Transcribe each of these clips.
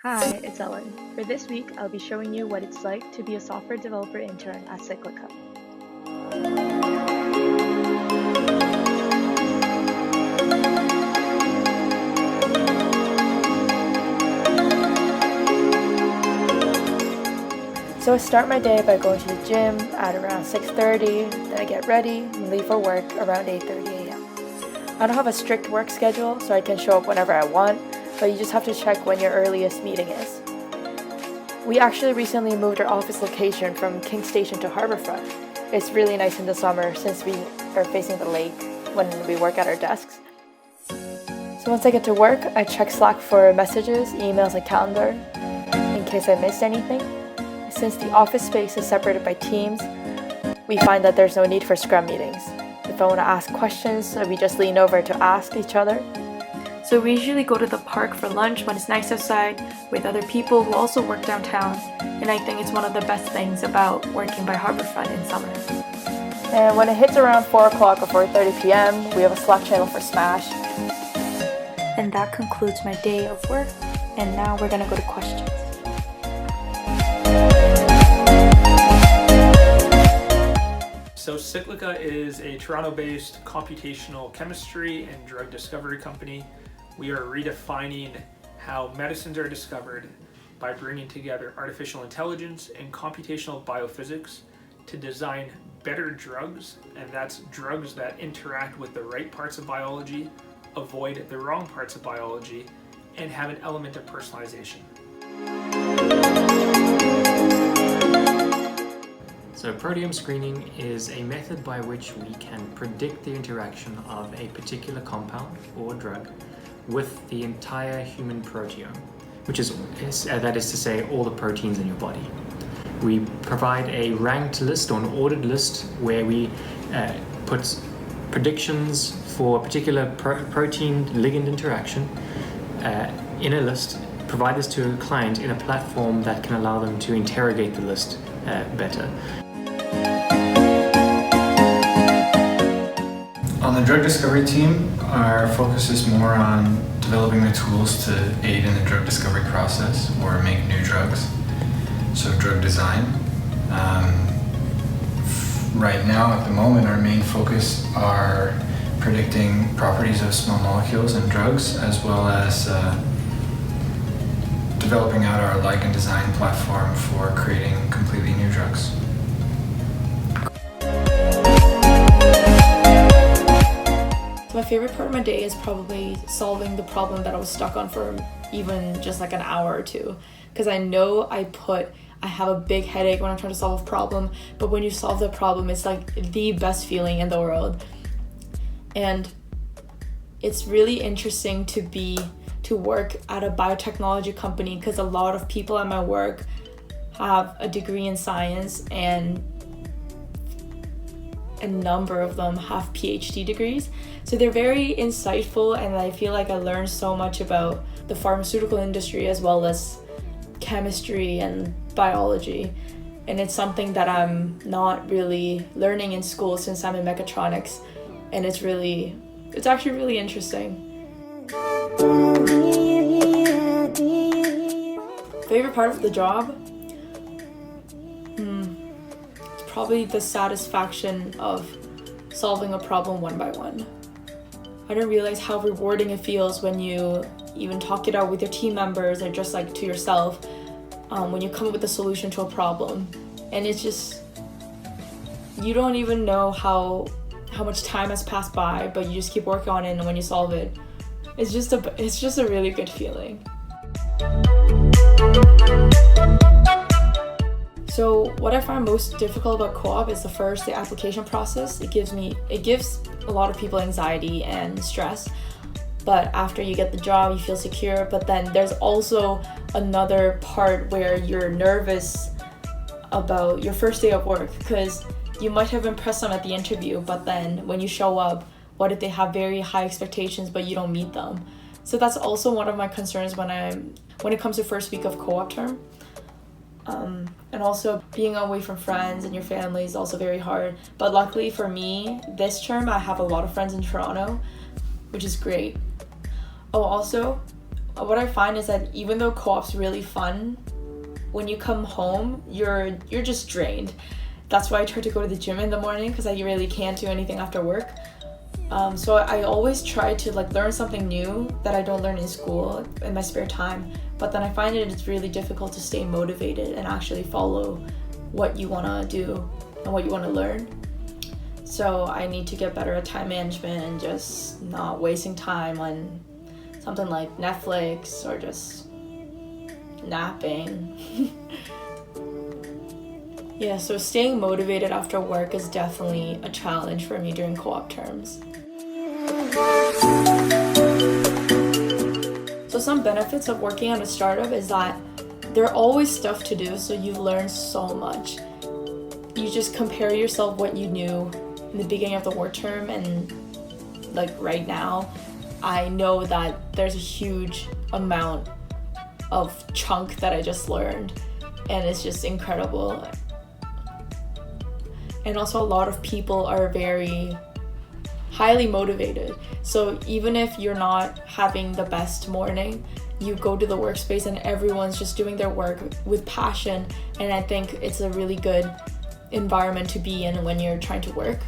Hi, it's Ellen. For this week, I'll be showing you what it's like to be a software developer intern at Cyclica. So I start my day by going to the gym at around 6:30, then I get ready and leave for work around 8:30 a.m. I don't have a strict work schedule, so I can show up whenever I want, but you just have to check when your earliest meeting is. We actually recently moved our office location from King Station to Harborfront. It's really nice in the summer since we are facing the lake when we work at our desks. So once I get to work, I check Slack for messages, emails, and calendar in case I missed anything. Since the office space is separated by teams, we find that there's no need for scrum meetings. If I want to ask questions, we just lean over to ask each other. So we usually go to the park for lunch when it's nice outside with other people who also work downtown, and I think it's one of the best things about working by Harborfront in summer. And when it hits around 4 o'clock or 4:30 p.m., we have a Slack channel for Smash. And that concludes my day of work, and now we're going to go to questions. So Cyclica is a Toronto-based computational chemistry and drug discovery company. We are redefining how medicines are discovered by bringing together artificial intelligence and computational biophysics to design better drugs, and that's drugs that interact with the right parts of biology, avoid the wrong parts of biology, and have an element of personalization. So proteome screening is a method by which we can predict the interaction of a particular compound or drug with the entire human proteome, which is that is to say all the proteins in your body. We provide a ranked list or an ordered list where we put predictions for a particular protein ligand interaction in a list, provide this to a client in a platform that can allow them to interrogate the list better. On the drug discovery team, our focus is more on developing the tools to aid in the drug discovery process or make new drugs, so drug design. Right now, at the moment, our main focus are predicting properties of small molecules and drugs, as well as developing out our ligand design platform for creating completely new drugs. My favorite part of my day is probably solving the problem that I was stuck on for even just like an hour or two. Because I know I have a big headache when I'm trying to solve a problem, but when you solve the problem, it's like the best feeling in the world. And it's really interesting to work at a biotechnology company because a lot of people at my work have a degree in science and a number of them have PhD degrees. So they're very insightful, and I feel like I learned so much about the pharmaceutical industry as well as chemistry and biology. And it's something that I'm not really learning in school since I'm in mechatronics, and it's actually really interesting. Favorite part of the job? It's probably the satisfaction of solving a problem one by one. I didn't realize how rewarding it feels when you even talk it out with your team members or just like to yourself when you come up with a solution to a problem. And it's just, you don't even know how much time has passed by, but you just keep working on it, and when you solve it, it's just a really good feeling. So what I find most difficult about co-op is the application process. It gives a lot of people anxiety and stress, but after you get the job, you feel secure. But then there's also another part where you're nervous about your first day of work, because you might have impressed them at the interview, but then when you show up, what if they have very high expectations but you don't meet them? So that's also one of my concerns when it comes to first week of co-op term. And also being away from friends and your family is also very hard. But luckily for me, this term I have a lot of friends in Toronto, which is great. Oh, also, What I find is that even though co-op's really fun, when you come home, you're just drained. That's why I try to go to the gym in the morning, because I really can't do anything after work. So I always try to learn something new that I don't learn in school in my spare time. But then I find it's really difficult to stay motivated and actually follow what you want to do and what you want to learn. So I need to get better at time management and just not wasting time on something like Netflix or just napping. Yeah, so staying motivated after work is definitely a challenge for me during co-op terms. So some benefits of working at a startup is that there are always stuff to do, so you learn so much. You just compare yourself what you knew in the beginning of the work term, and right now, I know that there's a huge amount of chunk that I just learned, and it's just incredible. And also a lot of people are very highly motivated. So even if you're not having the best morning, you go to the workspace and everyone's just doing their work with passion. And I think it's a really good environment to be in when you're trying to work.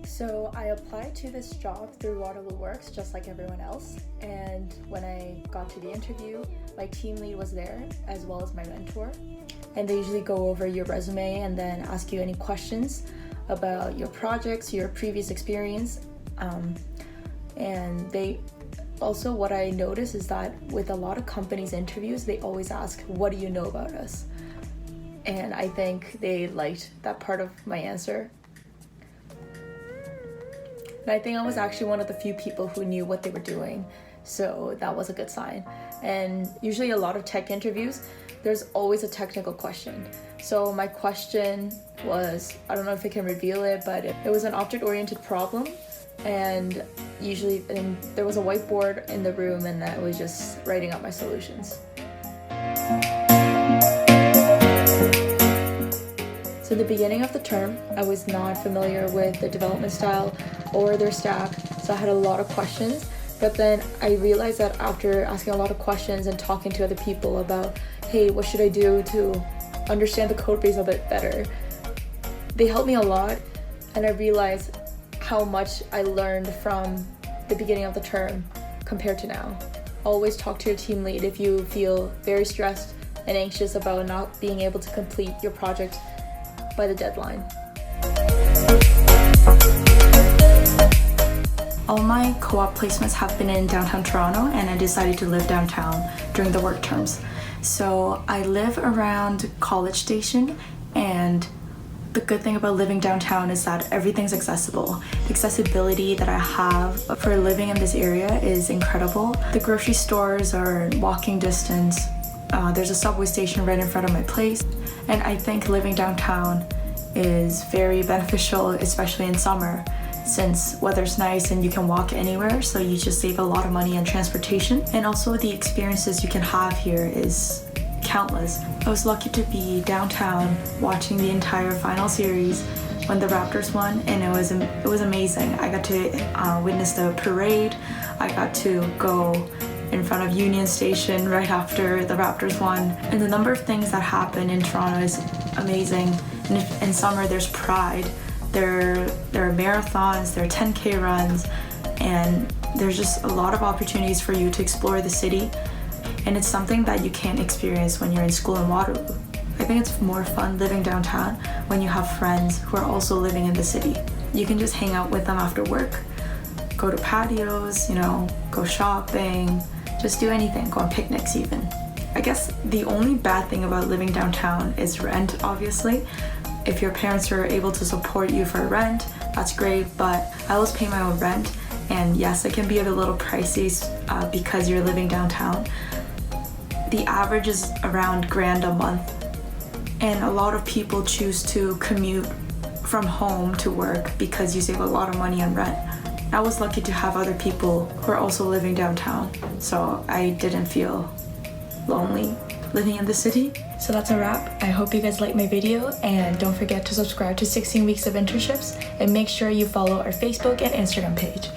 So I applied to this job through Waterloo Works just like everyone else, and when I got to the interview, my team lead was there as well as my mentor, and they usually go over your resume and then ask you any questions about your projects, your previous experience, and they also, what I noticed is that with a lot of companies' interviews, they always ask, what do you know about us? And I think they liked that part of my answer. And I think I was actually one of the few people who knew what they were doing, so that was a good sign. And usually a lot of tech interviews, there's always a technical question. So my question was, I don't know if I can reveal it, but it was an object-oriented problem, and there was a whiteboard in the room, and I was just writing out my solutions. So at the beginning of the term, I was not familiar with the development style or their stack, so I had a lot of questions. But then I realized that after asking a lot of questions and talking to other people about, hey, what should I do to understand the code base a bit better, they helped me a lot, and I realized how much I learned from the beginning of the term compared to now. Always talk to your team lead if you feel very stressed and anxious about not being able to complete your project by the deadline. All my co-op placements have been in downtown Toronto, and I decided to live downtown during the work terms. So I live around College Station, and the good thing about living downtown is that everything's accessible. The accessibility that I have for living in this area is incredible. The grocery stores are walking distance. There's a subway station right in front of my place. And I think living downtown is very beneficial, especially in summer, since weather's nice and you can walk anywhere, so you just save a lot of money on transportation. And also the experiences you can have here is countless. I was lucky to be downtown watching the entire final series when the Raptors won, and it was amazing. I got to witness the parade. I got to go in front of Union Station right after the Raptors won. And the number of things that happen in Toronto is amazing. And in summer there's Pride. There are marathons, there are 10K runs, and there's just a lot of opportunities for you to explore the city. And it's something that you can't experience when you're in school in Waterloo. I think it's more fun living downtown when you have friends who are also living in the city. You can just hang out with them after work, go to patios, go shopping, just do anything, go on picnics even. I guess the only bad thing about living downtown is rent, obviously. If your parents are able to support you for rent, that's great, but I always pay my own rent, and yes, it can be a little pricey because you're living downtown. The average is around $1,000 a month, and a lot of people choose to commute from home to work because you save a lot of money on rent. I was lucky to have other people who are also living downtown, so I didn't feel lonely. living in the city. So that's a wrap. I hope you guys liked my video, and don't forget to subscribe to 16 Weeks of Internships, and make sure you follow our Facebook and Instagram page.